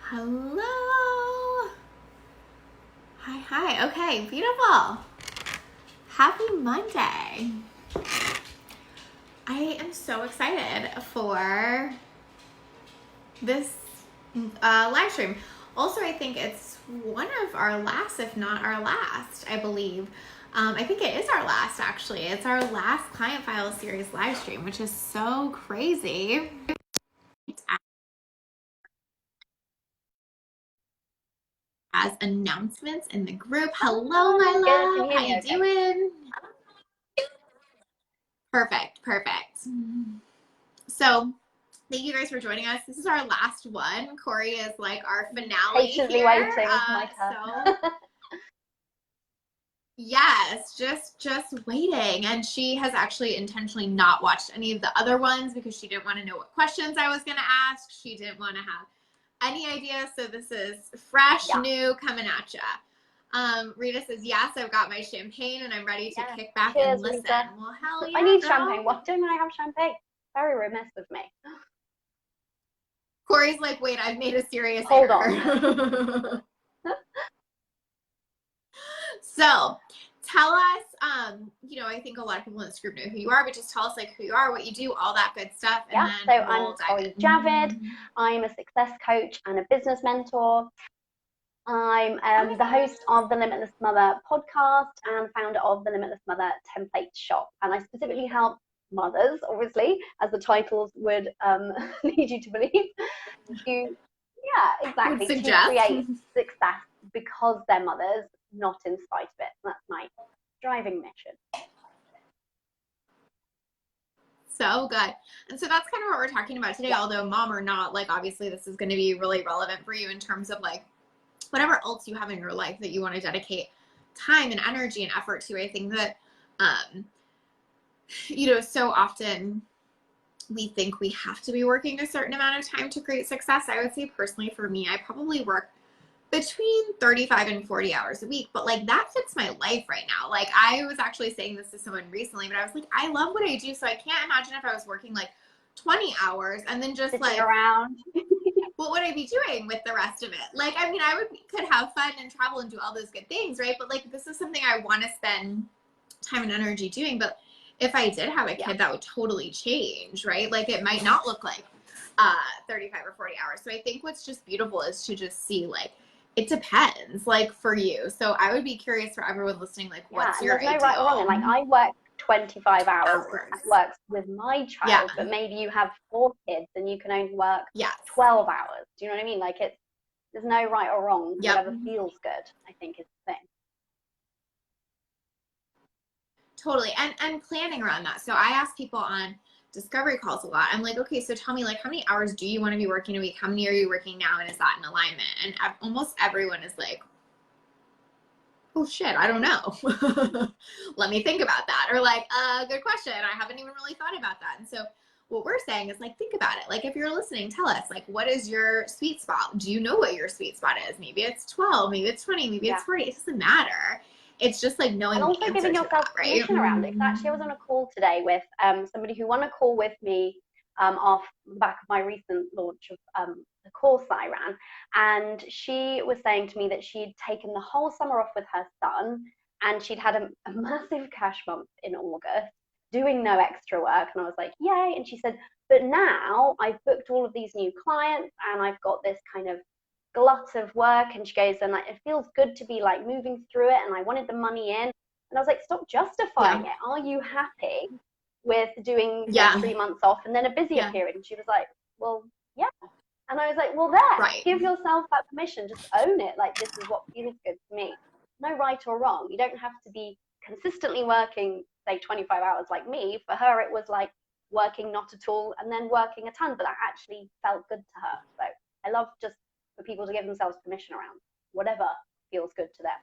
Hello. Hi. Okay, beautiful. Happy Monday. I am so excited for this live stream. Also, I think it's one of our last, if not our last, I believe. I think it is our last, actually. It's our last Client File Series live stream, which is so crazy. As announcements in the group. Hello, my love. How you doing? Perfect. So thank you guys for joining us. This is our last one. Cori is like our finale patiently here. waiting my turn. So yes, just waiting. And she has actually intentionally not watched any of the other ones because she didn't want to know what questions I was going to ask. She didn't want to have any idea. So this is fresh, new, coming at ya. Rita says, yes, I've got my champagne and I'm ready to kick back and listen. Rita. Well, hell yeah, I need girl. champagne. Why don't I have champagne? Very remiss of me. Cori's like, wait, I've made a serious Hold error. So tell us, I think a lot of people in this group know who you are, but just tell us like who you are, what you do, all that good stuff. And so I'm Cori Javid. I'm a success coach and a business mentor. I'm the host of the Limitless Mother podcast and founder of the Limitless Mother template shop. And I specifically help mothers, obviously, as the titles would lead you to believe, to create success because they're mothers, not in spite of it. That's my driving mission. So good. And so that's kind of what we're talking about today, although mom or not, like obviously this is going to be really relevant for you in terms of like whatever else you have in your life that you want to dedicate time and energy and effort to. I think that, so often we think we have to be working a certain amount of time to create success. I would say personally for me, I probably work between 35 and 40 hours a week, but like that fits my life right now. Like I was actually saying this to someone recently, but I was like, I love what I do. So I can't imagine if I was working like 20 hours and then just sitting around. What would I be doing with the rest of it? Like, I mean, could have fun and travel and do all those good things, right? But like, this is something I want to spend time and energy doing. But if I did have a kid, that would totally change, right? Like, it might not look like 35 or 40 hours. So I think what's just beautiful is to just see, like, it depends, like, for you. So I would be curious for everyone listening, like, what's your ideal? There's no right or wrong. And like, I work 25 hours. That works with my child, but maybe you have 4 kids and you can only work 12 hours. Do you know what I mean? Like there's no right or wrong. Whatever feels good, I think, is the thing. Totally. And planning around that. So I ask people on discovery calls a lot. I'm like, okay, so tell me, like, how many hours do you want to be working a week? How many are you working now? And is that in alignment? And almost everyone is like, oh shit, I don't know. Let me think about that. Or like, good question. I haven't even really thought about that. And so what we're saying is like, think about it. Like if you're listening, tell us like, what is your sweet spot? Do you know what your sweet spot is? Maybe it's 12, maybe it's 20, maybe it's 40. It doesn't matter. It's just like knowing and also giving yourself permission around it. Actually, I was on a call today with somebody who won a call with me off the back of my recent launch of the course that I ran. And she was saying to me that she'd taken the whole summer off with her son and she'd had a massive cash month in August, doing no extra work. And I was like, yay. And she said, but now I've booked all of these new clients and I've got this kind of glut of work. And she goes, and like, it feels good to be like moving through it. And I wanted the money in. And I was like, stop justifying it. Are you happy with doing 3 months off and then a busier period? And she was like, well, yeah. And I was like, well, give yourself that permission. Just own it. Like, this is what feels good to me. No right or wrong. You don't have to be consistently working, say, 25 hours like me. For her, it was like working not at all and then working a ton, but that actually felt good to her. So I love just for people to give themselves permission around whatever feels good to them.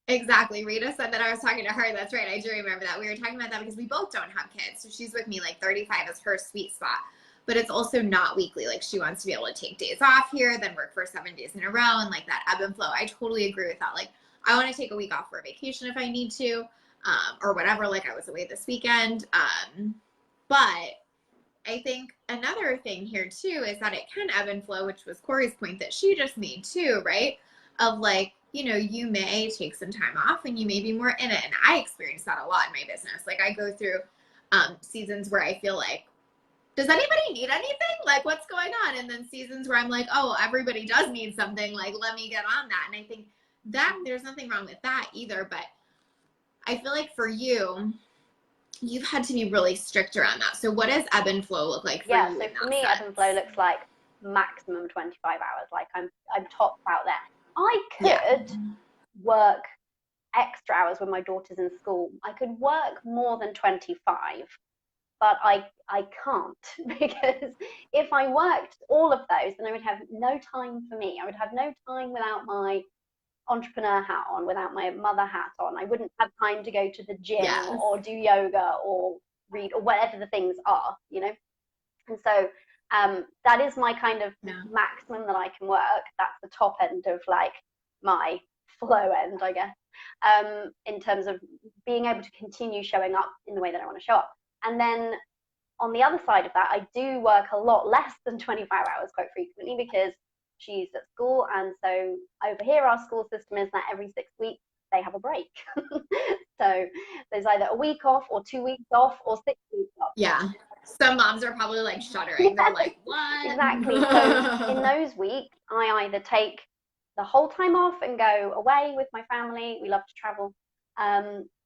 Exactly. Rita said that I was talking to her. That's right. I do remember that. We were talking about that because we both don't have kids. So she's with me like 35 is her sweet spot. But it's also not weekly. Like she wants to be able to take days off here, then work for 7 days in a row and like that ebb and flow. I totally agree with that. Like I want to take a week off for a vacation if I need to, or whatever. Like I was away this weekend. But I think another thing here too is that it can ebb and flow, which was Cori's point that she just made too, right? Of like, you know, you may take some time off and you may be more in it. And I experience that a lot in my business. Like I go through seasons where I feel like, does anybody need anything? Like what's going on? And then seasons where I'm like, oh, everybody does need something. Like, let me get on that. And I think that there's nothing wrong with that either. But I feel like for you, you've had to be really strict around that. So what does ebb and flow look like for you? Yeah, so for me, ebb and flow looks like maximum 25 hours. Like I'm topped out there. I could work extra hours when my daughter's in school. I could work more than 25, but I can't, because if I worked all of those, then I would have no time for me. I would have no time without my entrepreneur hat on, without my mother hat on. I wouldn't have time to go to the gym or do yoga or read or whatever the things are, you know. And so that is my kind of maximum that I can work. That's the top end of like my flow end, I guess, in terms of being able to continue showing up in the way that I want to show up. And then on the other side of that, I do work a lot less than 25 hours quite frequently, because she's at school. And so over here, our school system is that every 6 weeks they have a break. So there's either a week off or 2 weeks off or 6 weeks off. Yeah. Some moms are probably like shuddering. They're like, what? Exactly. So in those weeks, I either take the whole time off and go away with my family. We love to travel.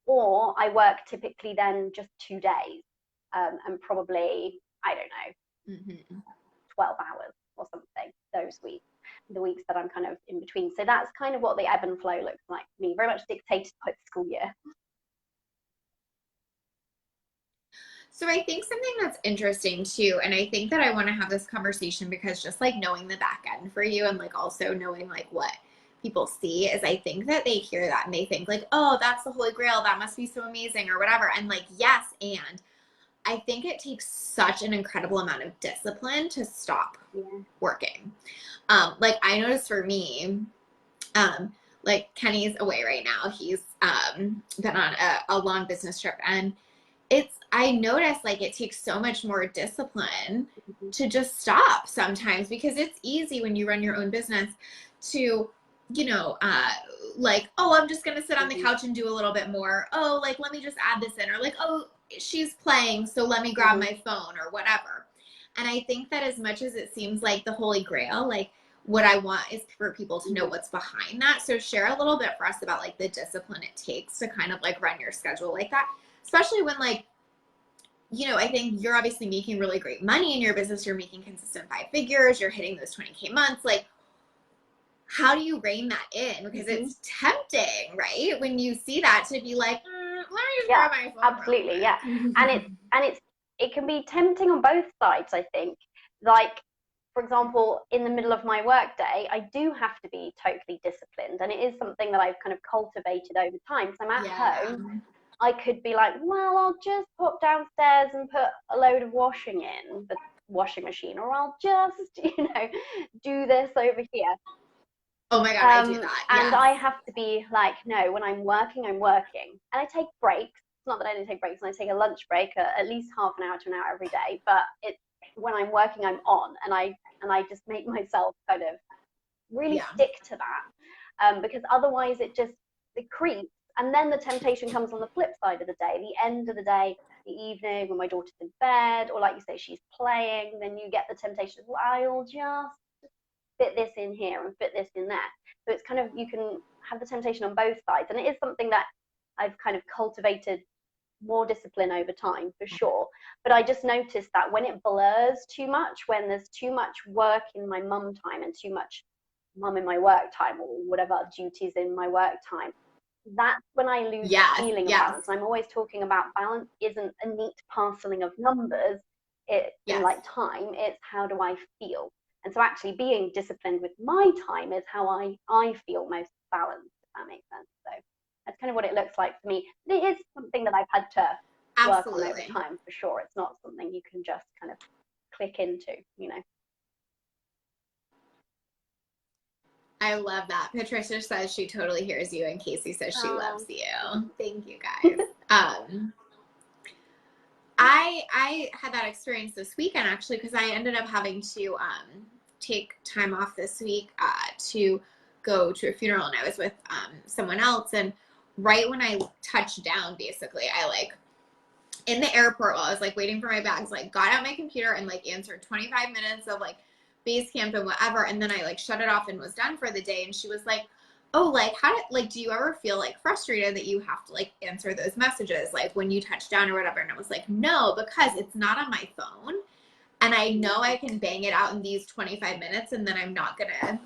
Or I work typically then just 2 days, and probably, I don't know, 12 hours or something those weeks, the weeks that I'm kind of in between. So that's kind of what the ebb and flow looks like for me, very much dictated by the school year. So I think something that's interesting too, and I think that I want to have this conversation because just like knowing the back end for you and like also knowing like what people see is, I think that they hear that and they think like, oh, that's the Holy Grail, that must be so amazing or whatever. And like, yes, and I think it takes such an incredible amount of discipline to stop working. Like I noticed for me, like Kenny's away right now. He's been on a long business trip, and I notice like it takes so much more discipline to just stop sometimes, because it's easy when you run your own business to, you know, like, oh, I'm just going to sit on the couch and do a little bit more. Oh, like, let me just add this in, or like, oh, she's playing, so let me grab my phone or whatever. And I think that as much as it seems like the Holy Grail, like what I want is for people to know what's behind that. So share a little bit for us about like the discipline it takes to kind of like run your schedule like that, especially when like, you know, I think you're obviously making really great money in your business. You're making consistent 5 figures. You're hitting those 20K months. Like, how do you rein that in? Because it's tempting, right? When you see that, to be like, let me just grab my phone. Absolutely, yeah. And it can be tempting on both sides, I think. Like, for example, in the middle of my work day, I do have to be totally disciplined. And it is something that I've kind of cultivated over time. So I'm at home. I could be like, well, I'll just pop downstairs and put a load of washing in the washing machine, or I'll just, you know, do this over here. Oh my God, I do that. And I have to be like, no, when I'm working, I'm working. And I take breaks. It's not that I don't take breaks, and I take a lunch break at least half an hour to an hour every day. But it's when I'm working, I'm on, and I just make myself kind of really stick to that, because otherwise it creeps. And then the temptation comes on the flip side of the day, the end of the day, the evening when my daughter's in bed, or like you say, she's playing, then you get the temptation, well, I'll just fit this in here and fit this in there. So it's kind of, you can have the temptation on both sides. And it is something that I've kind of cultivated more discipline over time, for sure. But I just noticed that when it blurs too much, when there's too much work in my mum time and too much mum in my work time, or whatever duties in my work time, that's when I lose the feeling of balance. And I'm always talking about balance isn't a neat parceling of numbers in like time, it's how do I feel. And so actually being disciplined with my time is how I feel most balanced, if that makes sense. So that's kind of what it looks like for me. It is something that I've had to work on over time, for sure. It's not something you can just kind of click into, you know. I love that. Patricia says she totally hears you, and Casey says she loves you. Thank you, guys. I had that experience this weekend actually, because I ended up having to take time off this week to go to a funeral, and I was with someone else, and right when I touched down, basically, I like in the airport while I was like waiting for my bags, like got out my computer and like answered 25 minutes of like base camp and whatever, and then I like shut it off and was done for the day. And she was like, oh, like do you ever feel like frustrated that you have to like answer those messages like when you touch down or whatever? And I was like, no, because it's not on my phone and I know I can bang it out in these 25 minutes and then I'm not gonna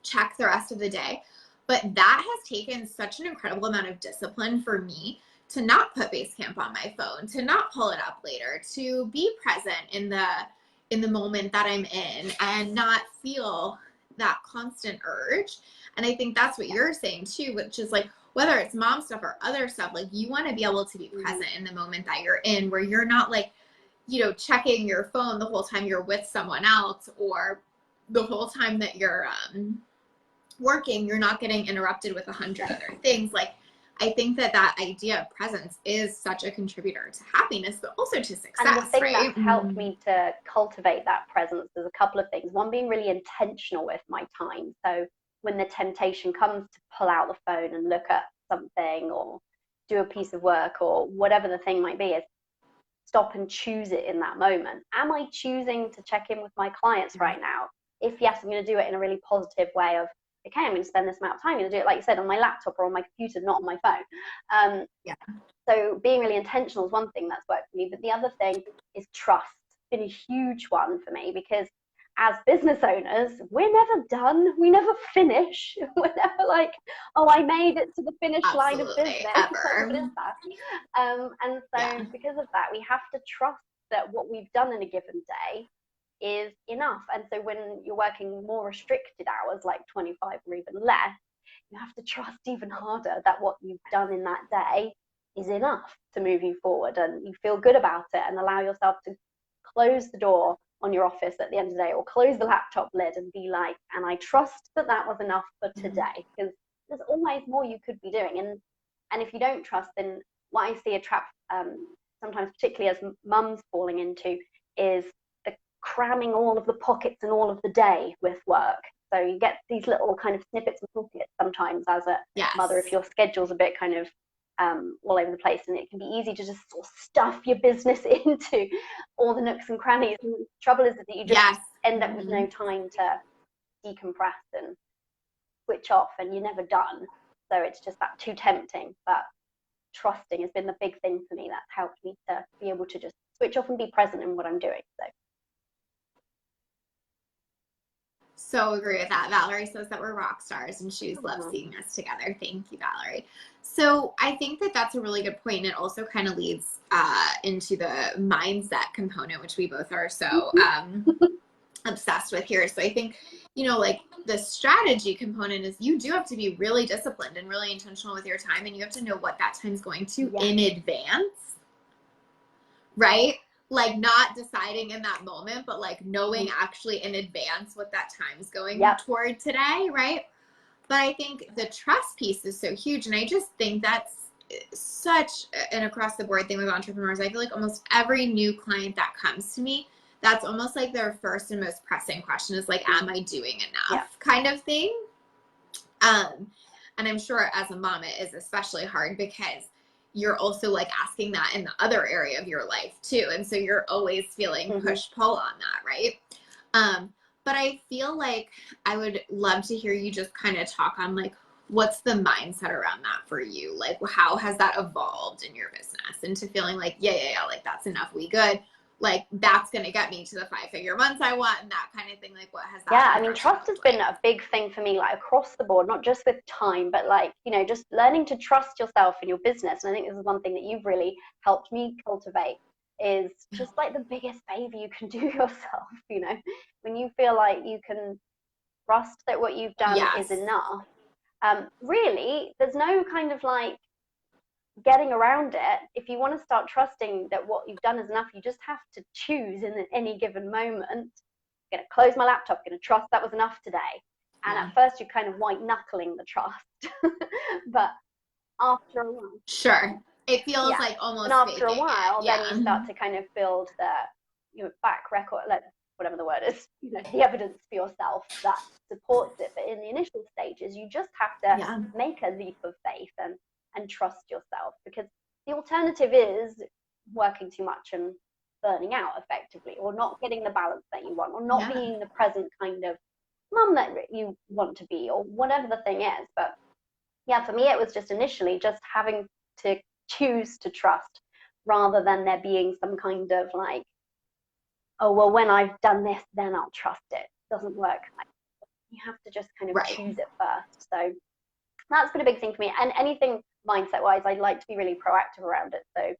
check the rest of the day. But that has taken such an incredible amount of discipline for me to not put Basecamp on my phone, to not pull it up later, to be present in the moment that I'm in and not feel that constant urge. And I think that's what you're saying too, which is like, whether it's mom stuff or other stuff, like you want to be able to be present in the moment that you're in, where you're not like, you know, checking your phone the whole time you're with someone else, or the whole time that you're working, you're not getting interrupted with 100 other things. Like, I think that idea of presence is such a contributor to happiness, but also to success. And the thing right? that's helped me to cultivate that presence is a couple of things. One, being really intentional with my time. So when the temptation comes to pull out the phone and look at something or do a piece of work or whatever the thing might be, is stop and choose it in that moment. Am I choosing to check in with my clients right now? If yes, I'm going to do it in a really positive way of, okay, I'm going to spend this amount of time. I'm going to do it, like you said, on my laptop or on my computer, not on my phone. So being really intentional is one thing that's worked for me. But the other thing is trust. It's been a huge one for me, because as business owners, we're never done. We never finish. We're never like, oh, I made it to the finish line of business. Ever. And so because of that, we have to trust that what we've done in a given day is enough. And so when you're working more restricted hours, like 25 or even less, you have to trust even harder that what you've done in that day is enough to move you forward, and you feel good about it, and allow yourself to close the door on your office at the end of the day, or close the laptop lid and be like, and I trust that that was enough for today, because there's always more you could be doing. And if you don't trust, then what I see a trap sometimes, particularly as mums falling into, is the cramming all of the pockets and all of the day with work. So you get these little kind of snippets and pockets sometimes as a mother, if your schedule's a bit kind of all over the place, and it can be easy to just sort of stuff your business into all the nooks and crannies. And the trouble is that you just end up with no time to decompress and switch off, and you're never done. So it's just that too tempting. But trusting has been the big thing for me. That's helped me to be able to just switch off and be present in what I'm doing. So agree with that. Valerie says that we're rock stars, and she loves seeing us together. Thank you, Valerie. So I think that that's a really good point, and it also kind of leads into the mindset component, which we both are so obsessed with here. So I think, you know, like the strategy component is you do have to be really disciplined and really intentional with your time, and you have to know what that time's going to in advance, right? Like not deciding in that moment, but like knowing actually in advance what that time's going toward today, right? But I think the trust piece is so huge. And I just think that's such an across the board thing with entrepreneurs. I feel like almost every new client that comes to me, that's almost like their first and most pressing question is like, am I doing enough kind of thing? And I'm sure as a mom, it is especially hard because you're also like asking that in the other area of your life too. And so you're always feeling push-pull on that, right? But I feel like I would love to hear you just kind of talk on like, what's the mindset around that for you? Like, how has that evolved in your business into feeling like, like that's enough, we good. Like that's going to get me to the 5-figure months I want and that kind of thing. Like what has that? I mean, trust has been a big thing for me, like across the board, not just with time, but like, you know, just learning to trust yourself in your business. And I think this is one thing that you've really helped me cultivate, is just like the biggest favor you can do yourself, you know, when you feel like you can trust that what you've done is enough. Really, there's no kind of like getting around it. If you want to start trusting that what you've done is enough, you just have to choose in any given moment. I'm going to close my laptop, I'm going to trust that was enough today. And at first you're kind of white knuckling the trust, but after a while, It feels like almost and after a faking while, it. then you start to kind of build the back record, like whatever the word is, the evidence for yourself that supports it. But in the initial stages, you just have to make a leap of faith and trust yourself, because the alternative is working too much and burning out effectively, or not getting the balance that you want, or not being the present kind of mum that you want to be, or whatever the thing is. But yeah, for me, it was just initially just having to choose to trust, rather than there being some kind of like, oh, well, when I've done this, then I'll trust it. It doesn't work. You have to just kind of choose it first. So that's been a big thing for me. And anything mindset wise, I'd like to be really proactive around it. So,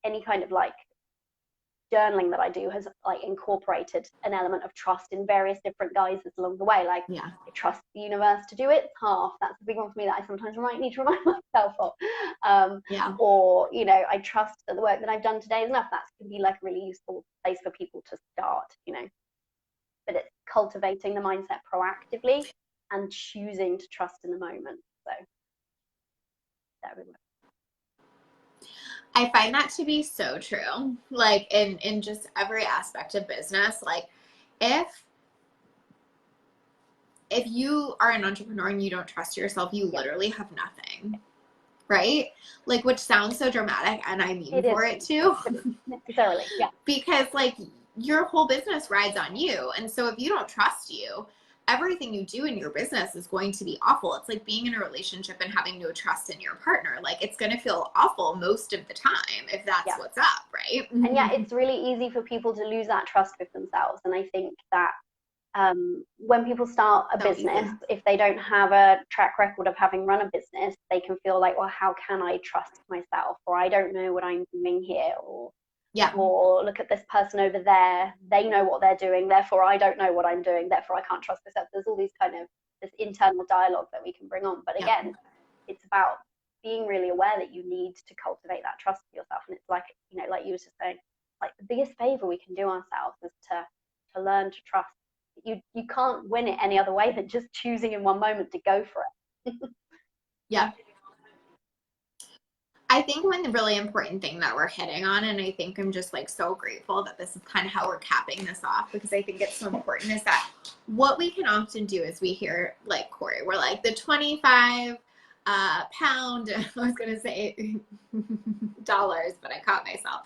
any kind of like journaling that I do has like incorporated an element of trust in various different guises along the way. Like, I trust the universe to do its half. That's a big one for me that I sometimes might need to remind myself of. Or, I trust that the work that I've done today is enough. That can be like a really useful place for people to start, but it's cultivating the mindset proactively and choosing to trust in the moment. So that really works. I find that to be so true. Like in just every aspect of business, like if you are an entrepreneur and you don't trust yourself, you literally have nothing. Right? Like, which sounds so dramatic, and I mean for it too. Necessarily, yeah. Because like your whole business rides on you. And so if you don't trust you, everything you do in your business is going to be awful. It's like being in a relationship and having no trust in your partner. Like, it's going to feel awful most of the time if that's what's up, right? And it's really easy for people to lose that trust with themselves. And I think that when people start a business, if they don't have a track record of having run a business, they can feel like, well, how can I trust myself? Or I don't know what I'm doing here. Or look at this person over there. They know what they're doing. Therefore, I don't know what I'm doing. Therefore, I can't trust myself. There's all these kind of this internal dialogue that we can bring on. But again, it's about being really aware that you need to cultivate that trust for yourself. And it's like, like you were just saying, like the biggest favor we can do ourselves is to learn to trust. You can't win it any other way than just choosing in one moment to go for it. I think one really important thing that we're hitting on, and I think I'm just like so grateful that this is kind of how we're capping this off, because I think it's so important, is that what we can often do is we hear like Cori, we're like the 25 pound, I was going to say dollars, but I caught myself.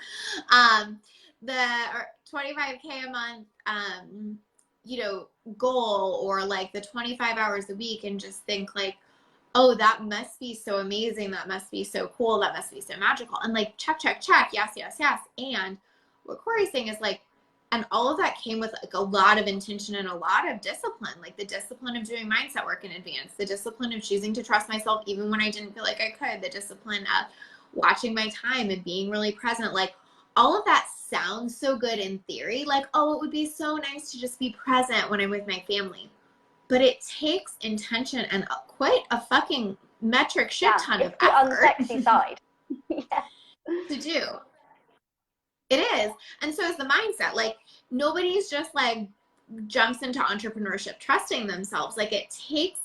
The 25K a month, goal, or like the 25 hours a week, and just think like, oh, that must be so amazing. That must be so cool. That must be so magical. And like, check, check, check. Yes, yes, yes. And what Cori's saying is like, and all of that came with like a lot of intention and a lot of discipline, like the discipline of doing mindset work in advance, the discipline of choosing to trust myself even when I didn't feel like I could, the discipline of watching my time and being really present. Like, all of that sounds so good in theory. Like, oh, it would be so nice to just be present when I'm with my family. But it takes intention and quite a fucking metric shit ton of effort. It's the unsexy side. To do. It is. And so is the mindset. Like, nobody's just like jumps into entrepreneurship trusting themselves. Like, it takes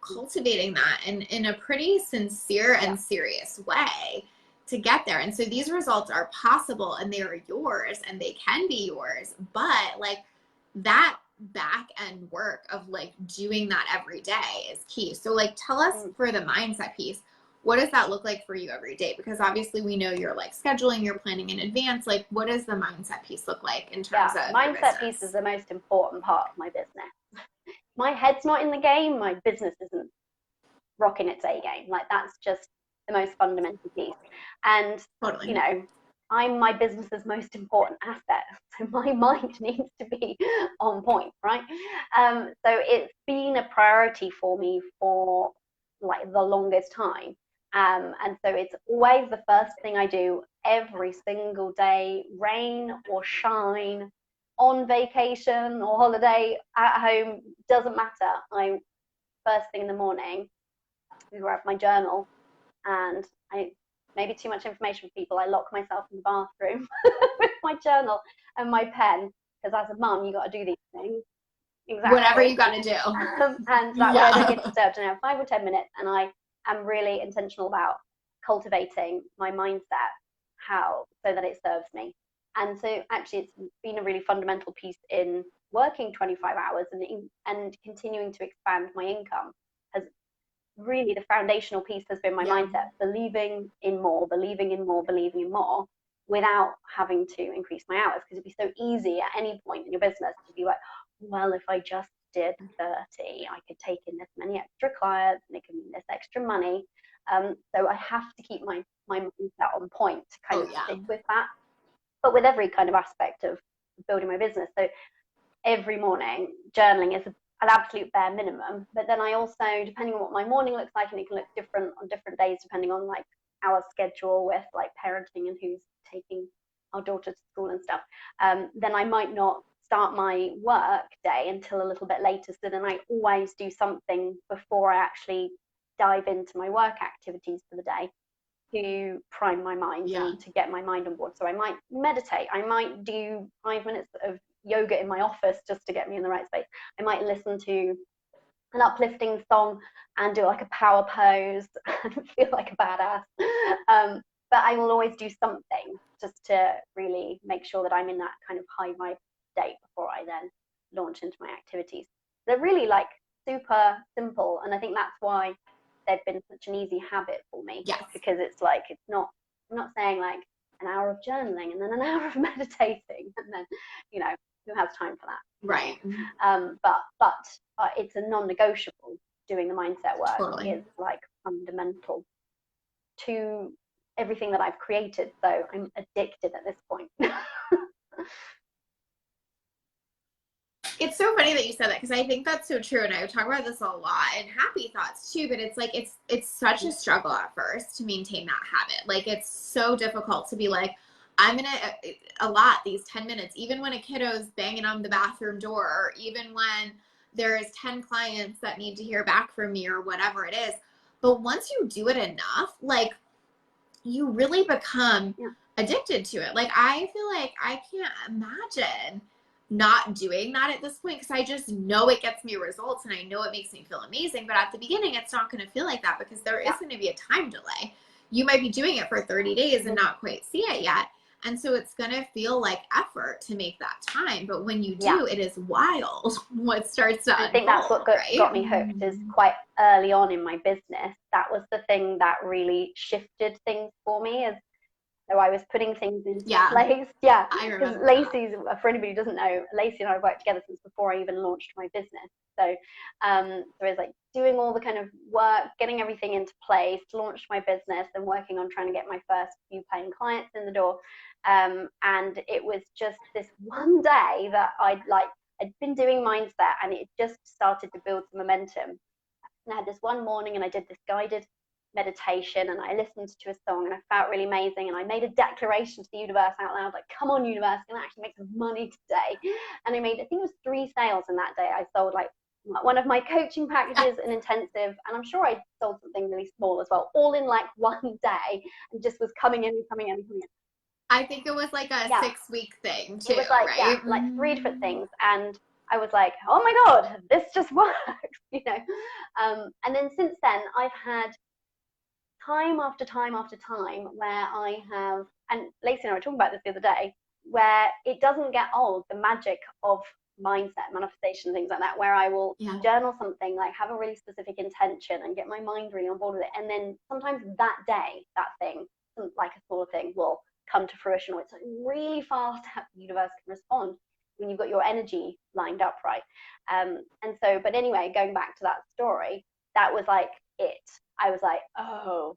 cultivating that in a pretty sincere and serious way to get there. And so these results are possible, and they are yours, and they can be yours. But like, that back end work of like doing that every day is key. So like, tell us for the mindset piece, what does that look like for you every day? Because obviously we know you're like scheduling, you're planning in advance. Like, what does the mindset piece look like in terms of mindset piece is the most important part of my business. My head's not in the game, my business isn't rocking its A game. Like, that's just the most fundamental piece. And I'm my business's most important asset. So my mind needs to be on point, right? So it's been a priority for me for like the longest time. And so it's always the first thing I do every single day, rain or shine, on vacation or holiday, at home, doesn't matter. First thing in the morning, we grab my journal, and maybe too much information for people, I lock myself in the bathroom with my journal and my pen, because as a mum, you got to do these things. Exactly. Whatever you got to do. And that way I don't get disturbed. And I have 5 or 10 minutes, and I am really intentional about cultivating my mindset so that it serves me. And so actually it's been a really fundamental piece in working 25 hours and continuing to expand my income. Has really, the foundational piece has been my mindset, believing in more, without having to increase my hours, because it'd be so easy at any point in your business to be like, well, if I just did 30, I could take in this many extra clients and it could mean this extra money. So I have to keep my mindset on point to kind of stick with that, but with every kind of aspect of building my business. So every morning journaling is an absolute bare minimum, but then I also, depending on what my morning looks like, and it can look different on different days depending on like our schedule with like parenting and who's taking our daughter to school and stuff, then I might not start my work day until a little bit later. So then I always do something before I actually dive into my work activities for the day to prime my mind and to get my mind on board. So I might meditate, I might do 5 minutes of yoga in my office just to get me in the right space. I might listen to an uplifting song and do like a power pose and feel like a badass. But I will always do something just to really make sure that I'm in that kind of high vibe state before I then launch into my activities. They're really like super simple, and I think that's why they've been such an easy habit for me. Because it's like, I'm not saying like an hour of journaling and then an hour of meditating and then, you know, who has time for that? Right. But it's a non-negotiable. Doing the mindset work is like fundamental to everything that I've created. So I'm addicted at this point. It's so funny that you said that, because I think that's so true, and I talk about this a lot, and happy thoughts too, but it's like it's such a struggle at first to maintain that habit. Like, it's so difficult to be like, I'm gonna allot these 10 minutes, even when a kiddo's banging on the bathroom door, or even when there's 10 clients that need to hear back from me, or whatever it is. But once you do it enough, like, you really become addicted to it. Like, I feel like I can't imagine not doing that at this point, because I just know it gets me results and I know it makes me feel amazing. But at the beginning, it's not going to feel like that, because there is going to be a time delay. You might be doing it for 30 days and not quite see it yet. And so it's going to feel like effort to make that time. But when you do, it is wild what starts to unfold. I think that's what got me hooked, is quite early on in my business. That was the thing that really shifted things for me. So I was putting things into place. Yeah, because Lacey's, for anybody who doesn't know, Lacey and I worked together since before I even launched my business. So so it was like doing all the kind of work, getting everything into place, launched my business, and working on trying to get my first few paying clients in the door. And it was just this one day that I'd been doing mindset, and it just started to build some momentum. And I had this one morning, and I did this guided meditation, and I listened to a song, and I felt really amazing, and I made a declaration to the universe out loud, like, come on universe, I'm gonna actually make some money today. And I think it was 3 sales in that day. I sold like one of my coaching packages, an intensive, and I'm sure I sold something really small as well, all in like one day, and just was coming in. I think it was like a 6-week thing too, it was like, right? like 3 different things, and I was like, oh my god, this just works, you know. And then since then, I've had time after time after time where I have, and Lacey and I were talking about this the other day, where it doesn't get old, the magic of mindset, manifestation, things like that, where I will journal something, like have a really specific intention and get my mind really on board with it. And then sometimes that day, that thing, like a smaller thing, will come to fruition, or it's like really fast how the universe can respond when you've got your energy lined up right. And so, but anyway, going back to that story, that was like it. I was like, oh,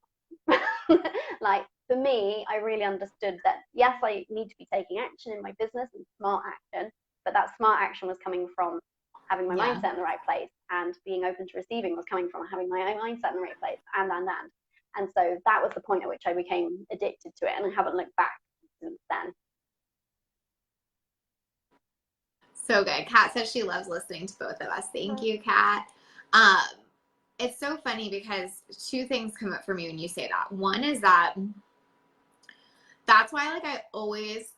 like for me, I really understood that, yes, I need to be taking action in my business, and smart action, but that smart action was coming from having my mindset in the right place, and being open to receiving was coming from having my own mindset in the right place, and so that was the point at which I became addicted to it, and I haven't looked back since then. So good. Kat says she loves listening to both of us. Thank you, Kat. It's so funny because 2 things come up for me when you say that. One is that's why, like, I always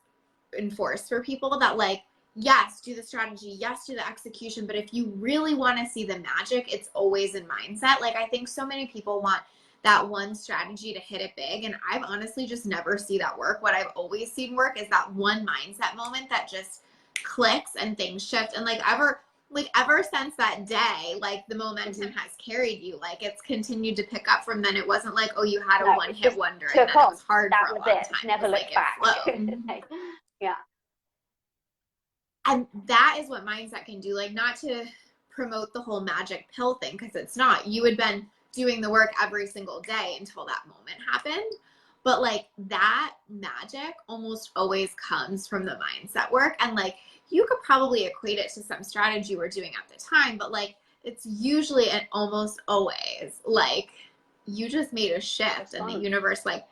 enforce for people that, like, yes, do the strategy, yes, do the execution, but if you really want to see the magic, it's always in mindset. Like, I think so many people want that one strategy to hit it big. And I've honestly just never seen that work. What I've always seen work is that one mindset moment that just clicks and things shift. And like ever since that day, like the momentum has carried you. Like it's continued to pick up from then. It wasn't like, oh, you had a one hit wonder and then it was hard for a long time. Never looked back. Yeah. And that is what mindset can do. Like, not to promote the whole magic pill thing, because it's not. You had been doing the work every single day until that moment happened. But like that magic almost always comes from the mindset work. And like you could probably equate it to some strategy we're doing at the time, but like it's usually and almost always like you just made a shift and the universe like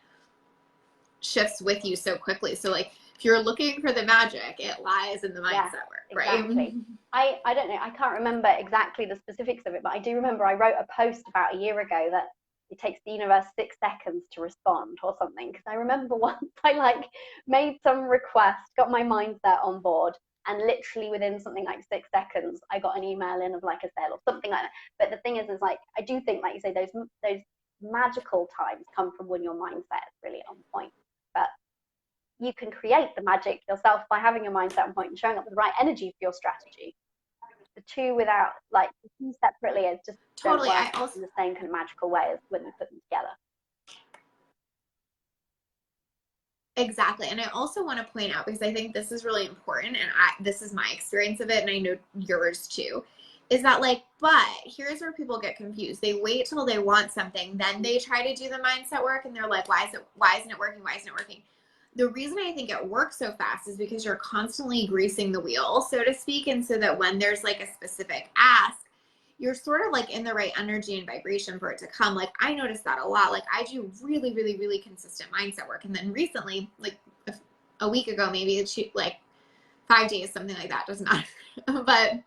shifts with you so quickly. So like if you're looking for the magic, it lies in the mindset work, right? Exactly. I don't know, I can't remember exactly the specifics of it, but I do remember I wrote a post about a year ago that it takes the universe 6 seconds to respond or something. Because I remember once I like made some request, got my mindset on board, and literally within something like 6 seconds, I got an email in of like a sale or something like that. But the thing is like, I do think, like you say, those magical times come from when your mindset is really on point. But you can create the magic yourself by having your mindset on point and showing up with the right energy for your strategy. The two without, like, the two separately is just totally don't work in the same kind of magical way as when you put them together. Exactly. And I also want to point out, because I think this is really important, and this is my experience of it, and I know yours too, is that like, but here's where people get confused. They wait till they want something, then they try to do the mindset work, and they're like, why isn't it working? Why isn't it working? The reason I think it works so fast is because you're constantly greasing the wheel, so to speak. And so that when there's like a specific ask, you're sort of like in the right energy and vibration for it to come. Like I noticed that a lot. Like I do really, really, really consistent mindset work. And then recently, like a week ago, maybe like 5 days, something like that, doesn't matter. But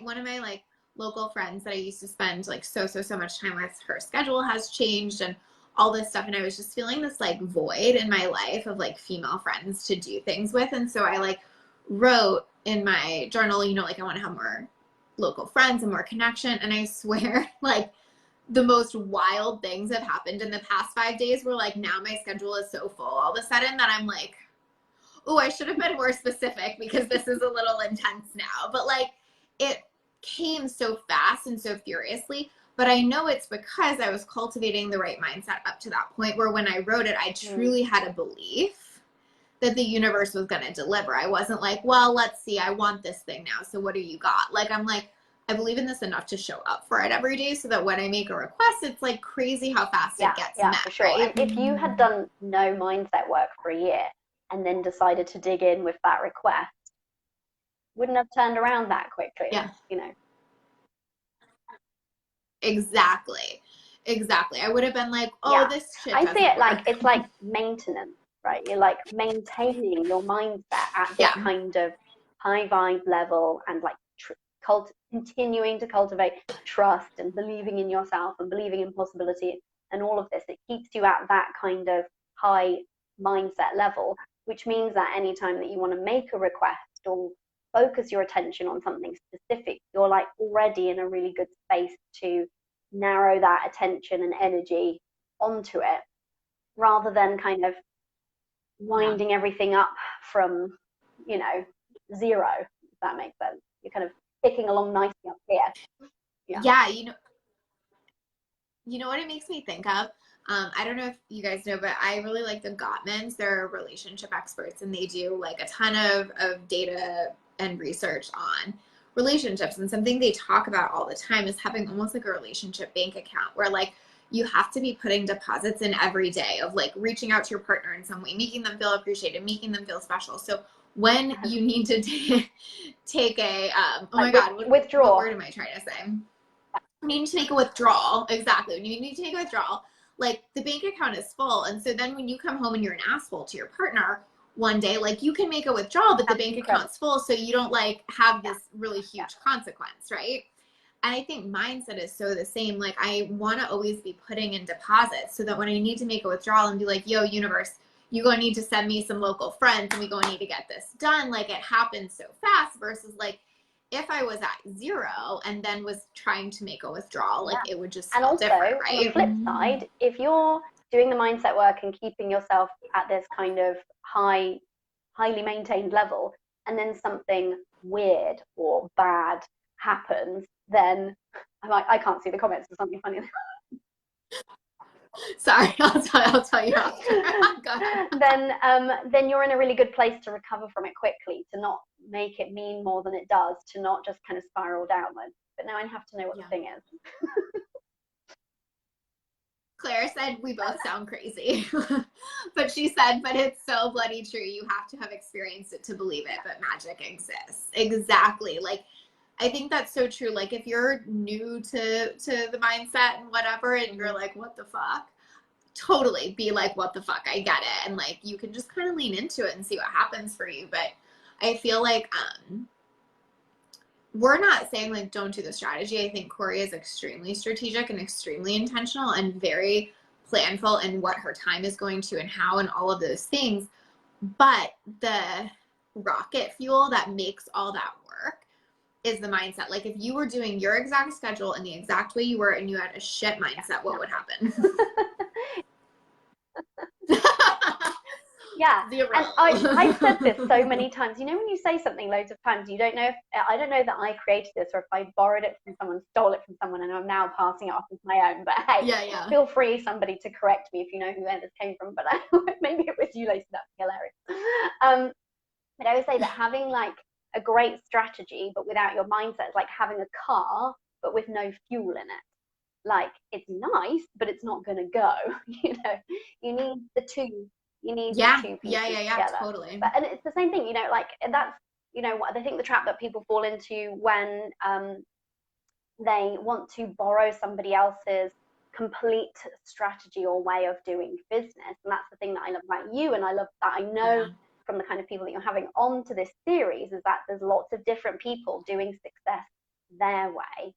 one of my like local friends that I used to spend like so much time with, her schedule has changed and all this stuff. And I was just feeling this like void in my life of like female friends to do things with. And so I like wrote in my journal, you know, like I want to have more local friends and more connection. And I swear like the most wild things have happened in the past 5 days where like now my schedule is so full all of a sudden that I'm like, oh, I should have been more specific because this is a little intense now. But like it came so fast and so furiously. But I know it's because I was cultivating the right mindset up to that point where when I wrote it, I truly had a belief that the universe was going to deliver. I wasn't like, well, let's see, I want this thing now, so what do you got? Like, I'm like, I believe in this enough to show up for it every day so that when I make a request, it's like crazy how fast it gets met. For sure. Right? And if you had done no mindset work for a year and then decided to dig in with that request, wouldn't have turned around that quickly. Yeah. You know. Exactly. I would have been like, oh, this shit doesn't I see it work. like it's like maintenance, right? You're like maintaining your mindset at this kind of high vibe level and like continuing to cultivate trust and believing in yourself and believing in possibility and all of this. It keeps you at that kind of high mindset level, which means that anytime that you want to make a request or focus your attention on something specific, you're like already in a really good space to narrow that attention and energy onto it rather than kind of winding everything up from, you know, zero, if that makes sense. You're kind of ticking along nicely up here. Yeah, you know what it makes me think of? I don't know if you guys know, but I really like the Gottmans. They're relationship experts, and they do like a ton of data and research on relationships. And something they talk about all the time is having almost like a relationship bank account where like you have to be putting deposits in every day of like reaching out to your partner in some way, making them feel appreciated, making them feel special. So when you need to take a, oh my God, withdraw. What word am I trying to say? You need to make a withdrawal. Exactly. When you need to take a withdrawal, like the bank account is full. And so then when you come home and you're an asshole to your partner one day, like you can make a withdrawal, but the bank account's full. So you don't like have this really huge consequence, right? And I think mindset is so the same. Like I want to always be putting in deposits so that when I need to make a withdrawal and be like, yo, universe, you're going to need to send me some local friends and we're going to need to get this done. Like it happens so fast versus like if I was at 0 and then was trying to make a withdrawal, like it would just and feel also different, right? On the flip side, if you're doing the mindset work and keeping yourself at this kind of highly maintained level, and then something weird or bad happens, then I can't see the comments. There's something funny. Sorry, I'll tell you after. Then you're in a really good place to recover from it quickly, to not make it mean more than it does, to not just kind of spiral downwards. But now I have to know what the thing is. Claire said we both sound crazy. But she said, but it's so bloody true. You have to have experienced it to believe it, but magic exists. Exactly. Like, I think that's so true. Like, if you're new to the mindset and whatever, and you're like, what the fuck? Totally be like, what the fuck? I get it. And like, you can just kind of lean into it and see what happens for you. But I feel like, we're not saying like don't do the strategy. I think Cori is extremely strategic and extremely intentional and very planful in what her time is going to and how and all of those things. But the rocket fuel that makes all that work is the mindset. Like if you were doing your exact schedule in the exact way you were and you had a shit mindset, what would happen? Yeah, and I've said this so many times. You know, when you say something loads of times, you don't know if, I don't know that I created this or if I borrowed it from someone, stole it from someone, and I'm now passing it off as my own. But hey, feel free, somebody, to correct me if you know where this came from. But maybe it was you, Lacey. That'd be hilarious. But I would say that having like a great strategy, but without your mindset, is like having a car, but with no fuel in it. Like, it's nice, but it's not going to go. You know, you need the two. You need the two pieces together. Totally. And it's the same thing, you know, like that's, you know, I think the trap that people fall into when they want to borrow somebody else's complete strategy or way of doing business. And that's the thing that I love about you, and I love that I know from the kind of people that you're having on to this series, is that there's lots of different people doing success their way.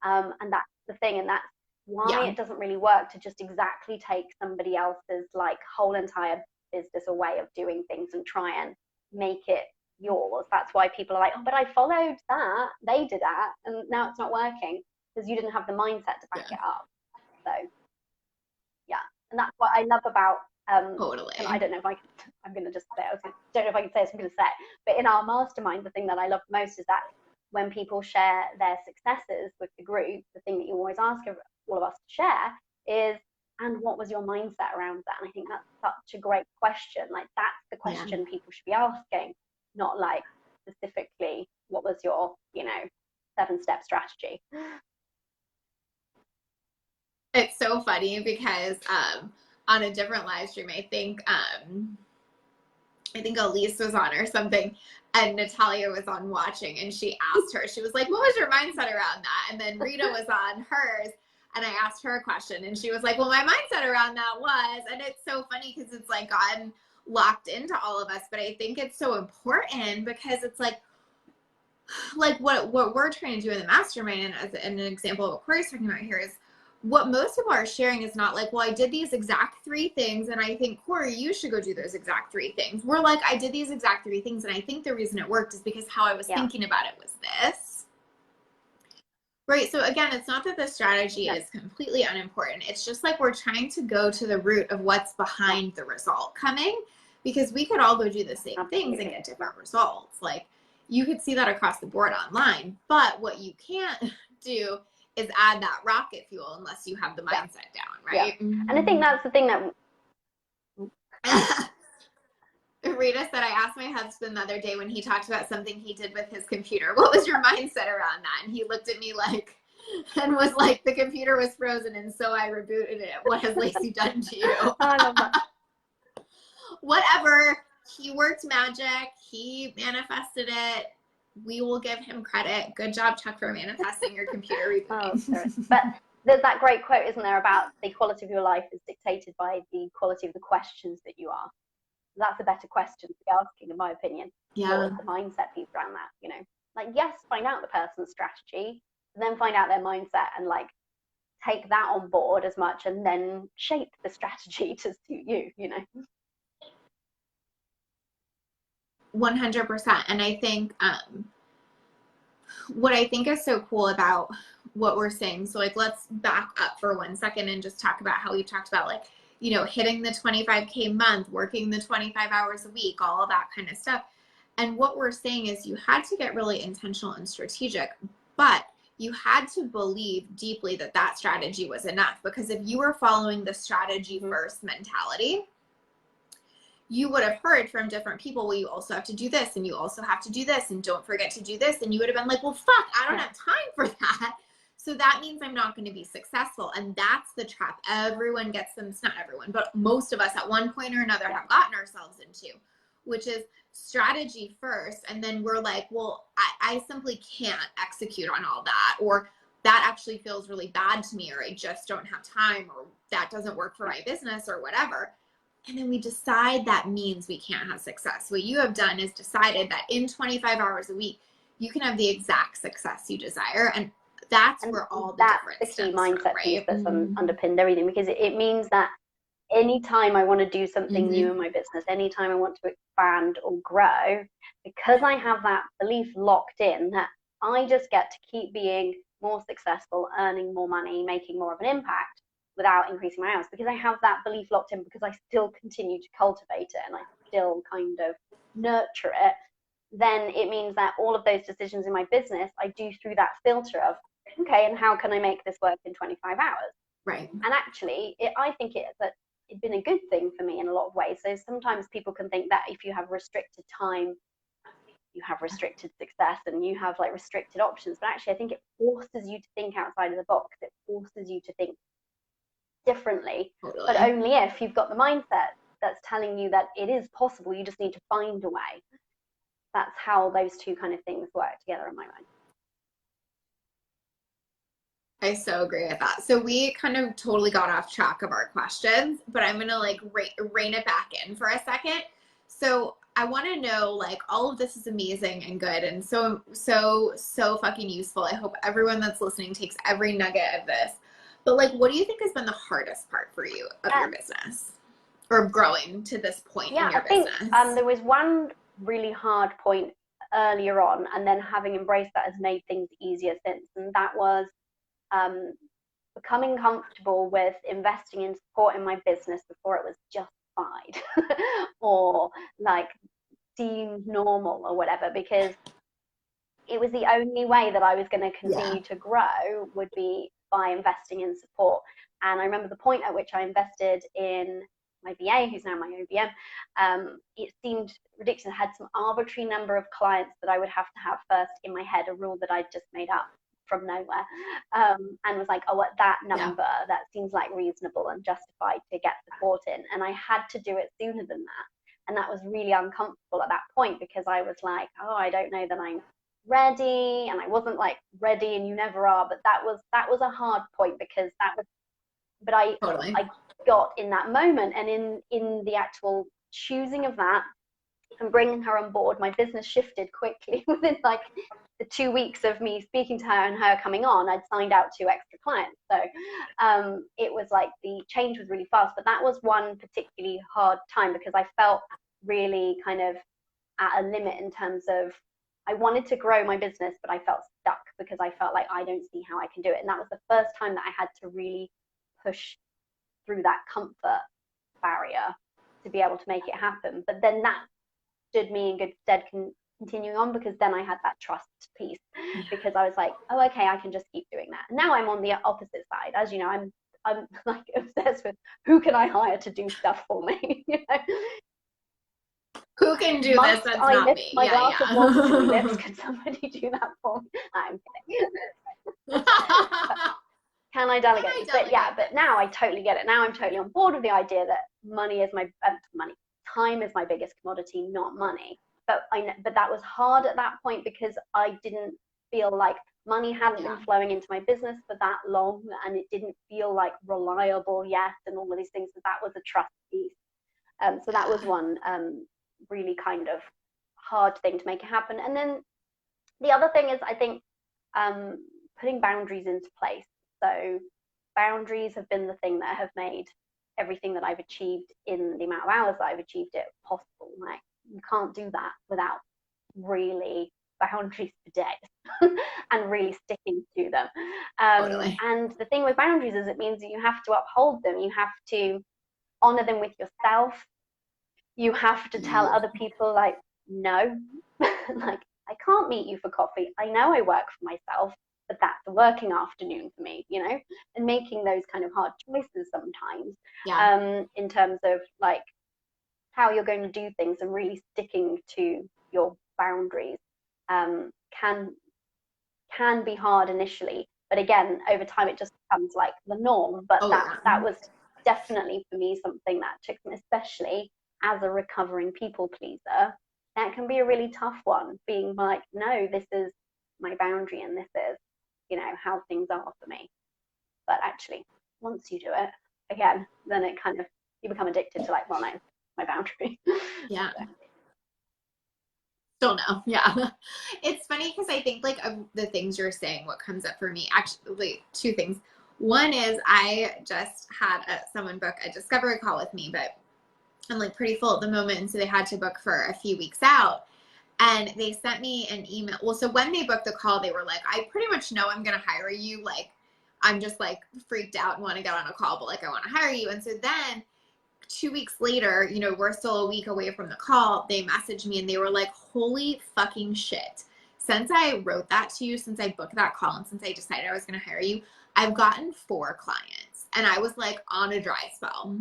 And that's the thing, and that's why it doesn't really work to just exactly take somebody else's like whole entire business or way of doing things and try and make it yours. That's why people are like, oh, but I followed that, they did that, and now it's not working, because you didn't have the mindset to back it up. So and that's what I love about totally. And I don't know if I'm going to just say, don't know if I can say this, I'm going to say it, but in our mastermind, the thing that I love most is that when people share their successes with the group, the thing that you always ask all of us to share is, and what was your mindset around that? And I think that's such a great question. Like, that's the question people should be asking, not like specifically, what was your, 7-step strategy? It's so funny because on a different live stream, I think Elise was on or something, and Natalia was on watching, and she asked her, she was like, what was your mindset around that? And then Rita was on hers, and I asked her a question, and she was like, well, my mindset around that was, and it's so funny because it's like gotten locked into all of us, but I think it's so important because it's like what we're trying to do in the mastermind, and as an example of what Cori's talking about here, is what most people are sharing is not like, well, I did these exact 3 things, and I think, Cori, you should go do those exact 3 things. We're like, I did these exact 3 things, and I think the reason it worked is because how I was thinking about it was this. Right. So again, it's not that the strategy is completely unimportant. It's just like we're trying to go to the root of what's behind the result coming, because we could all go do the same things and get different results. Like, you could see that across the board online, but what you can't do is add that rocket fuel unless you have the mindset down, right? And I think that's the thing that Rita said, I asked my husband the other day when he talked about something he did with his computer, what was your mindset around that? And he looked at me like, and was like, the computer was frozen, and so I rebooted it. What has Lacey done to you? I love that. Whatever. He worked magic. He manifested it. We will give him credit. Good job, Chuck, for manifesting your computer rebooting. But there's that great quote, isn't there, about the quality of your life is dictated by the quality of the questions that you ask. That's a better question to be asking, in my opinion. What was the mindset piece around that? Like, yes, find out the person's strategy, and then find out their mindset, and like take that on board as much, and then shape the strategy to suit you. 100%. And I think what I think is so cool about what we're saying, so like let's back up for 1 second and just talk about how we've talked about like, you know, hitting the 25K month, working the 25 hours a week, all of that kind of stuff. And what we're saying is you had to get really intentional and strategic, but you had to believe deeply that that strategy was enough, because if you were following the strategy first mentality, you would have heard from different people, well, you also have to do this, and you also have to do this, and don't forget to do this. And you would have been like, well, fuck, I don't have time for that. So that means I'm not going to be successful. And that's the trap everyone gets them, not everyone, but most of us at one point or another have gotten ourselves into, which is strategy first. And then we're like, well, I simply can't execute on all that, or that actually feels really bad to me, or I just don't have time, or that doesn't work for my business, or whatever. And then we decide that means we can't have success. What you have done is decided that in 25 hours a week, you can have the exact success you desire. And that's where all the difference that's the key stems mindset from, right? piece that's underpinned everything, because it means that anytime I want to do something new in my business, anytime I want to expand or grow, because I have that belief locked in that I just get to keep being more successful, earning more money, making more of an impact without increasing my hours, because I have that belief locked in, because I still continue to cultivate it and I still kind of nurture it, then it means that all of those decisions in my business I do through that filter of, okay, and how can I make this work in 25 hours? Right. And actually, I think it's been a good thing for me in a lot of ways. So sometimes people can think that if you have restricted time, you have restricted success and you have like restricted options. But actually, I think it forces you to think outside of the box. It forces you to think differently, but only if you've got the mindset that's telling you that it is possible. You just need to find a way. That's how those two kind of things work together in my mind. I so agree with that. So we kind of totally got off track of our questions, but I'm going to like rein it back in for a second. So I want to know, like, all of this is amazing and good and so fucking useful. I hope everyone that's listening takes every nugget of this. But like, what do you think has been the hardest part for you of your business, or growing to this point in your business? There was one really hard point earlier on, and then having embraced that has made things easier since, and that was becoming comfortable with investing in support in my business before it was justified or like seemed normal or whatever, because it was the only way that I was going to continue to grow would be by investing in support. And I remember the point at which I invested in my VA, who's now my OBM, it seemed ridiculous. I had some arbitrary number of clients that I would have to have first in my head, a rule that I'd just made up from nowhere, and was like, oh, at that number, that seems like reasonable and justified to get support in. And I had to do it sooner than that. And that was really uncomfortable at that point, because I was like, oh, I don't know that I'm ready. And I wasn't like ready, and you never are. But that was a hard point, because that was, but I got in that moment, and in the actual choosing of that and bringing her on board, my business shifted quickly. Within like the 2 weeks of me speaking to her and her coming on, I'd signed out 2 extra clients. So it was like the change was really fast. But that was one particularly hard time, because I felt really kind of at a limit in terms of, I wanted to grow my business, but I felt stuck, because I felt like I don't see how I can do it. And that was the first time that I had to really push through that comfort barrier to be able to make it happen. But then that stood me in good stead continuing on, because then I had that trust piece, because I was like, oh, okay, I can just keep doing that. And now I'm on the opposite side. As you know, I'm like obsessed with who can I hire to do stuff for me. You know? Who can do this? That's not me. My glass of water to my lips. Can somebody do that for me? I'm kidding. Can I delegate? But now I totally get it. Now I'm totally on board with the idea that money is time is my biggest commodity, not money. But that was hard at that point, because I didn't feel like money hadn't been flowing into my business for that long, and it didn't feel like reliable yet, and all of these things. So that was a trust piece. So that was one really kind of hard thing to make it happen. And then the other thing is, I think, putting boundaries into place. So boundaries have been the thing that have made everything that I've achieved in the amount of hours that I've achieved it possible. Like, you can't do that without really boundaries for days and really sticking to them. Totally. And the thing with boundaries is it means that you have to uphold them. You have to honor them with yourself. You have to tell other people, like, no, like, I can't meet you for coffee. I know I work for myself, but that's a working afternoon for me, you know, and making those kind of hard choices sometimes, in terms of like how you're going to do things and really sticking to your boundaries, can be hard initially, but again, over time it just becomes like the norm. But that was definitely for me something that took me, especially as a recovering people pleaser, that can be a really tough one, being like, no, this is my boundary and this is, you know, how things are for me. But actually, once you do it again, then it kind of, you become addicted to like, well, no, my boundary. Yeah. Still no. Yeah. It's funny because I think like of the things you're saying, what comes up for me, actually two things. One is I just had someone book a discovery call with me, but I'm like pretty full at the moment. And so they had to book for a few weeks out. And they sent me an email. Well, so when they booked the call, they were like, I pretty much know I'm going to hire you. Like, I'm just like freaked out and want to get on a call, but like, I want to hire you. And so then 2 weeks later, you know, we're still a week away from the call. They messaged me and they were like, holy fucking shit. Since I wrote that to you, since I booked that call, and since I decided I was going to hire you, I've gotten 4 clients. And I was like on a dry spell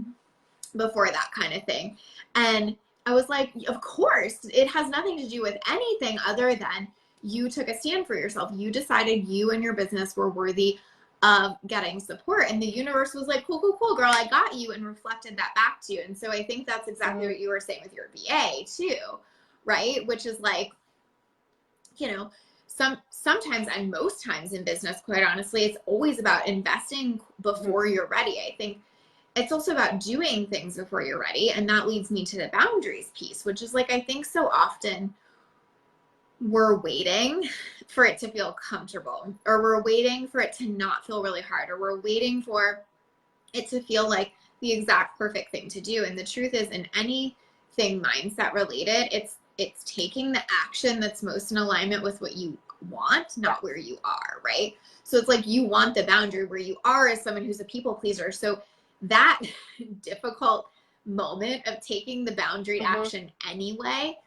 before that kind of thing. And I was like, of course, it has nothing to do with anything other than you took a stand for yourself. You decided you and your business were worthy of getting support. And the universe was like, cool, cool, cool, girl, I got you, and reflected that back to you. And so I think that's exactly what you were saying with your VA too, right? Which is like, you know, sometimes and most times in business, quite honestly, it's always about investing before you're ready. I think it's also about doing things before you're ready. And that leads me to the boundaries piece, which is like, I think so often we're waiting for it to feel comfortable, or we're waiting for it to not feel really hard, or we're waiting for it to feel like the exact perfect thing to do. And the truth is, in anything mindset related, it's taking the action that's most in alignment with what you want, not where you are, right? So it's like you want the boundary where you are as someone who's a people pleaser. So that difficult moment of taking the boundary action anyway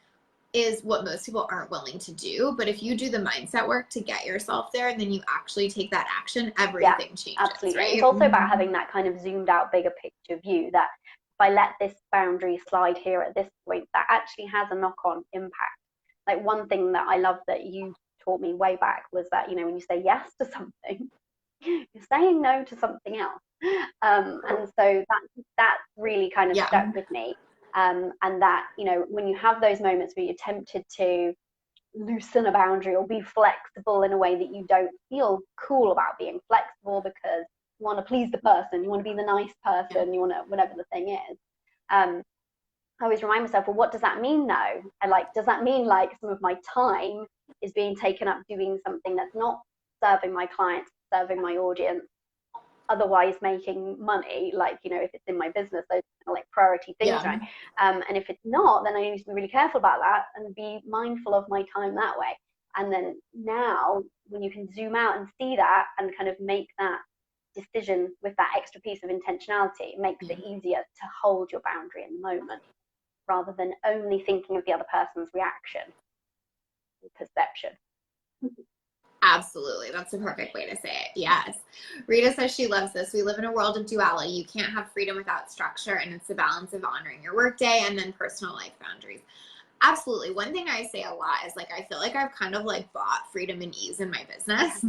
is what most people aren't willing to do. But if you do the mindset work to get yourself there, and then you actually take that action, everything changes. Absolutely. Right? It's also about having that kind of zoomed out bigger picture view, that if I let this boundary slide here at this point, that actually has a knock-on impact. Like, one thing that I love that you taught me way back was that, you know, when you say yes to something, you're saying no to something else. And so that really kind of stuck with me. And that, you know, when you have those moments where you're tempted to loosen a boundary or be flexible in a way that you don't feel cool about being flexible because you want to please the person, you want to be the nice person, you want to, whatever the thing is. I always remind myself, well, what does that mean though? And like, does that mean like some of my time is being taken up doing something that's not serving my clients, serving my audience, otherwise making money? Like, you know, if it's in my business, those are like priority things, right? And if it's not, then I need to be really careful about that and be mindful of my time that way. And then now, when you can zoom out and see that and kind of make that decision with that extra piece of intentionality, it makes it easier to hold your boundary in the moment, rather than only thinking of the other person's reaction and perception. Absolutely. That's the perfect way to say it. Yes. Rita says she loves this. We live in a world of duality. You can't have freedom without structure, and it's a balance of honoring your workday and then personal life boundaries. Absolutely. One thing I say a lot is like, I feel like I've kind of like bought freedom and ease in my business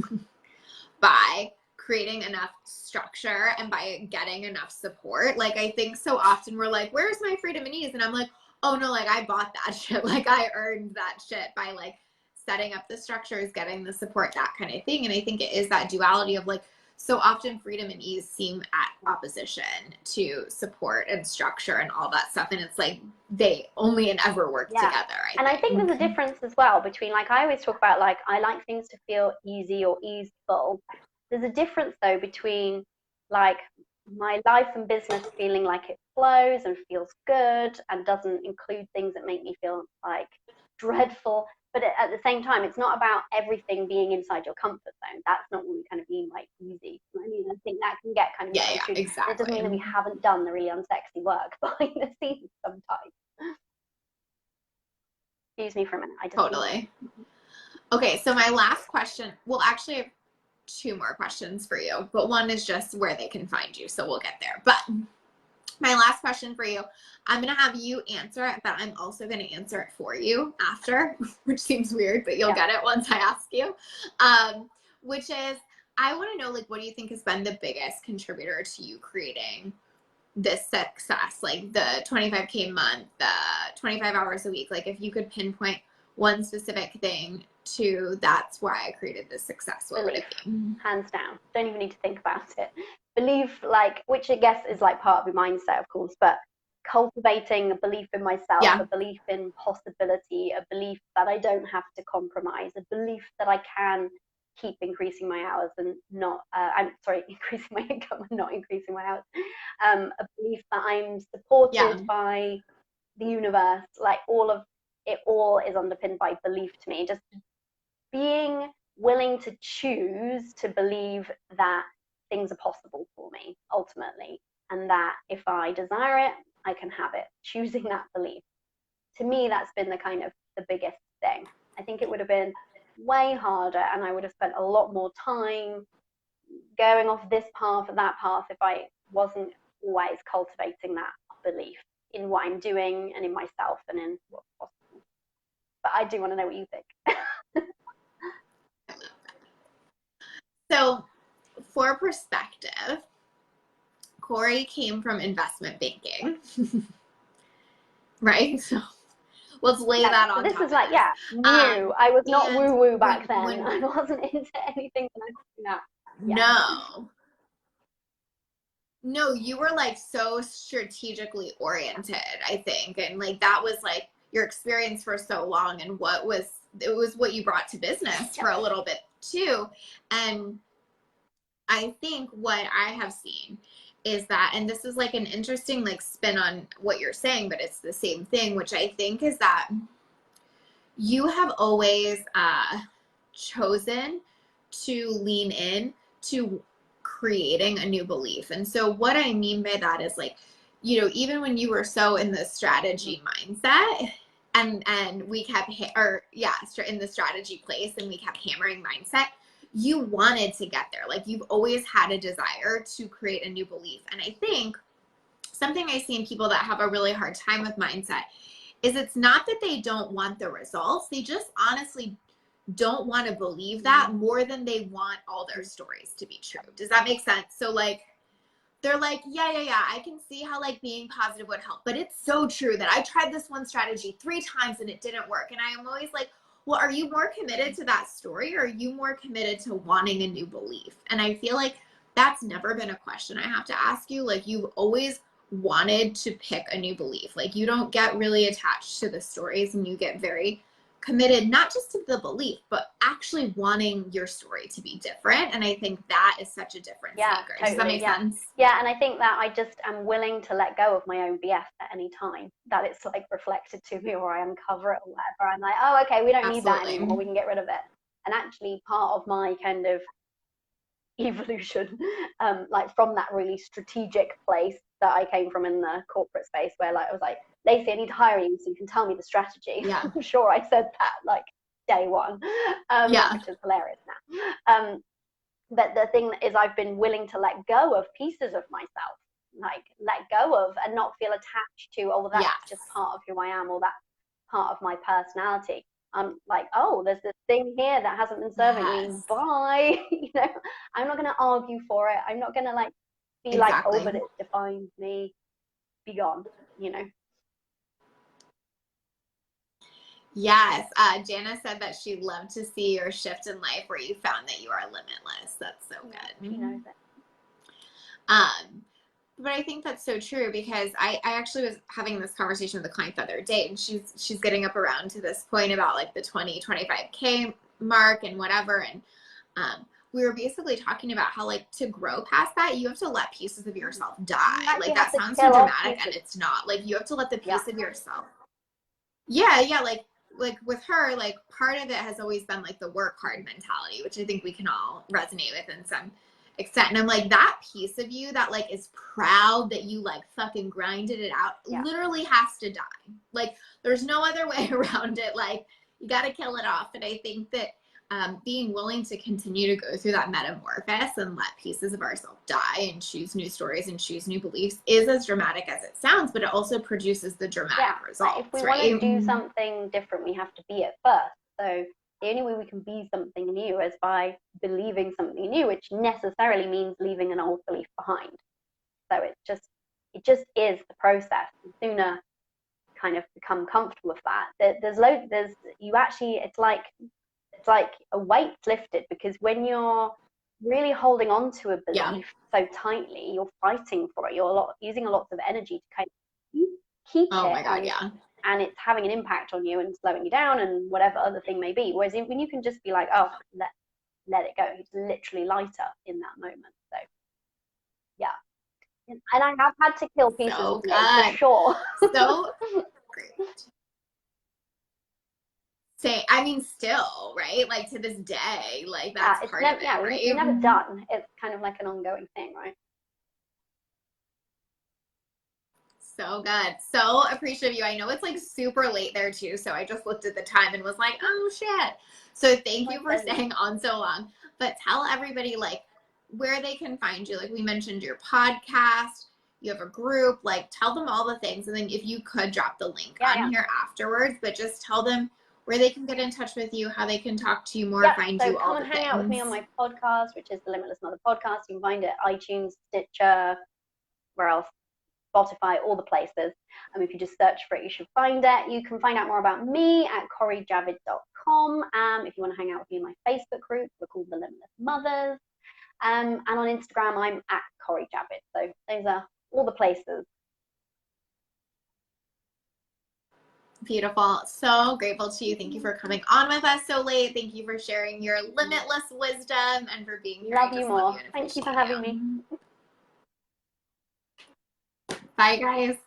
by creating enough structure and by getting enough support. Like, I think so often we're like, where's my freedom and ease? And I'm like, oh no, like I bought that shit. Like I earned that shit by like setting up the structures, getting the support, that kind of thing. And I think it is that duality of like, so often freedom and ease seem at opposition to support and structure and all that stuff. And it's like they only and ever work together. I think there's a difference as well between, like, I always talk about like, I like things to feel easy or easeful. There's a difference though between like my life and business feeling like it flows and feels good and doesn't include things that make me feel like dreadful, But at the same time, it's not about everything being inside your comfort zone. That's not what we kind of mean by easy. I mean, I think that can get kind of Yeah, exactly. It doesn't mean that we haven't done the really unsexy work behind the scenes sometimes. Excuse me for a minute. I just totally. Okay, so my last question, well, actually, I have 2 more questions for you, but one is just where they can find you, so we'll get there. But my last question for you, I'm going to have you answer it, but I'm also going to answer it for you after, which seems weird, but you'll get it once I ask you, which is, I want to know, like, what do you think has been the biggest contributor to you creating this success, like the 25K month, the 25 hours a week? Like, if you could pinpoint one specific thing to that's why I created this success, what would it be? Hands down. Don't even need to think about it. Belief, like, which I guess is like part of your mindset, of course, but cultivating a belief in myself, a belief in possibility, a belief that I don't have to compromise, a belief that I can keep increasing my hours and not, increasing my income and not increasing my hours. A belief that I'm supported by the universe, like it all is underpinned by belief to me. Just being willing to choose to believe that things are possible for me ultimately, and that if I desire it, I can have it. Choosing that belief. To me, that's been the kind of the biggest thing. I think it would have been way harder, and I would have spent a lot more time going off this path or that path if I wasn't always cultivating that belief in what I'm doing and in myself and in what's possible. But I do want to know what you think. So, for perspective, Cori came from investment banking, right? So let's lay that on. So this top is like, new. I was not woo-woo back then. I wasn't into anything that I'm doing now. Yeah. No, you were like so strategically oriented, I think. And like that was like your experience for so long, and it was what you brought to business for a little bit too. And I think what I have seen is that, and this is like an interesting like spin on what you're saying, but it's the same thing, which I think is that you have always chosen to lean in to creating a new belief. And so what I mean by that is like, you know, even when you were so in the strategy mindset and we kept, in the strategy place, and we kept hammering mindset, you wanted to get there. Like you've always had a desire to create a new belief. And I think something I see in people that have a really hard time with mindset is it's not that they don't want the results. They just honestly don't want to believe that more than they want all their stories to be true. Does that make sense? So like, they're like, yeah, I can see how like being positive would help, but it's so true that I tried this one strategy 3 times and it didn't work. And I am always like, well, are you more committed to that story, or are you more committed to wanting a new belief? And I feel like that's never been a question I have to ask you. Like you've always wanted to pick a new belief. Like you don't get really attached to the stories, and you get very committed, not just to the belief, but actually wanting your story to be different. And I think that is such a difference maker. Totally. Does that make sense? Yeah, and I think that I just am willing to let go of my own BS at any time that it's like reflected to me, or I uncover it or whatever. I'm like, oh, okay, we don't need that anymore. We can get rid of it. And actually part of my kind of evolution, like from that really strategic place that I came from in the corporate space, where like I was like, Lacey, I need to hire you so you can tell me the strategy. Yeah. I'm sure I said that like day one, which is hilarious now. But the thing is, I've been willing to let go of pieces of myself, like let go of and not feel attached to, oh, well, that's just part of who I am, or that's part of my personality. I'm like, oh, there's this thing here that hasn't been serving me. Bye. You know, I'm not going to argue for it. I'm not going to like be like, oh, but it defines me. Be gone, you know. Yes. Jana said that she loved to see your shift in life where you found that you are limitless. That's so good. She knows it. But I think that's so true, because I actually was having this conversation with a client the other day, and she's getting up around to this point about like the 25K mark and whatever. And we were basically talking about how like to grow past that, you have to let pieces of yourself die. Like that sounds so dramatic, and it's not. Like you have to let the piece of yourself. Yeah. Like like with her, like part of it has always been like the work hard mentality, which I think we can all resonate with in some extent. And I'm like, that piece of you that like is proud that you like fucking grinded it out literally has to die. Like there's no other way around it. Like you got to kill it off. And I think that being willing to continue to go through that metamorphosis and let pieces of ourselves die and choose new stories and choose new beliefs is as dramatic as it sounds, but it also produces the dramatic results. Like if we want to do something different, we have to be it first. So the only way we can be something new is by believing something new, which necessarily means leaving an old belief behind. So it just is the process. The sooner kind of become comfortable with that. It's like a weight's lifted, because when you're really holding on to a belief so tightly, you're fighting for it. You're using a lot of energy to kind of keep oh it. My God, and it's having an impact on you and slowing you down and whatever other thing may be. Whereas when you can just be like, oh, let it go, it's literally lighter in that moment. So yeah. And I have had to kill pieces of me, for sure. So great. I mean, still, right? Like to this day, like that's part of it, right? It's never done. It's kind of like an ongoing thing, right? So good. So appreciative of you. I know it's like super late there too, so I just looked at the time and was like, oh shit. So thank you for staying on so long. But tell everybody like where they can find you. Like we mentioned your podcast, you have a group, like tell them all the things. And then if you could drop the link on here afterwards, but just tell them where they can get in touch with you, how they can talk to you more, find you, all the things. So come and hang out with me on my podcast, which is the Limitless Mother Podcast. You can find it at iTunes, Stitcher, where else? Spotify, all the places. If you just search for it, you should find it. You can find out more about me at corijavid.com. If you want to hang out with me in my Facebook group, we're called the Limitless Mothers. And on Instagram, I'm at Cori Javid. So those are all the places. Beautiful. So grateful to you. Thank you for coming on with us so late. Thank you for sharing your limitless wisdom and for being here. Love you more. Thank you for having me. Bye, guys.